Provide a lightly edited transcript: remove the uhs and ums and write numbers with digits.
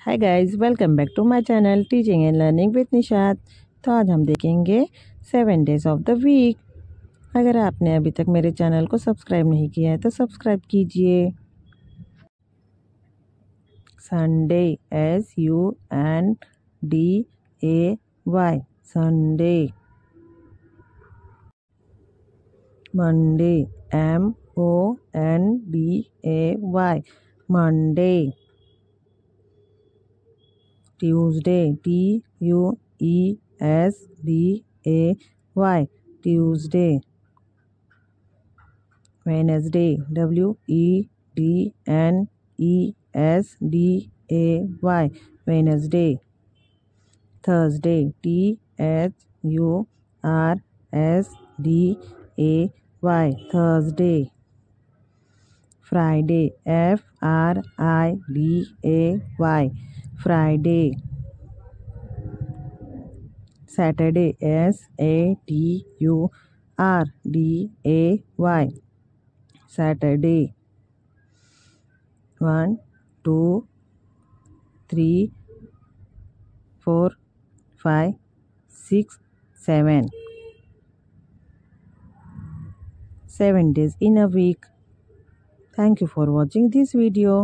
Hi guys, welcome back to my channel teaching and learning with Nishat. तो आज हम देखेंगे 7 डेज ऑफ द वीक। अगर आपने अभी तक मेरे चैनल को सब्सक्राइब नहीं किया है तो सब्सक्राइब कीजिए। Sunday, SUNDAY, Sunday. Monday, MONDAY, Monday. Tuesday, TUESDAY, Tuesday. Wednesday, WEDNESDAY, Wednesday. Thursday, THURSDAY, Thursday. Friday, FRIDAY, Friday. Saturday, SATURDAY, Saturday. 1 2 3 4 5 6 7 7 days in a week. Thank you for watching this video.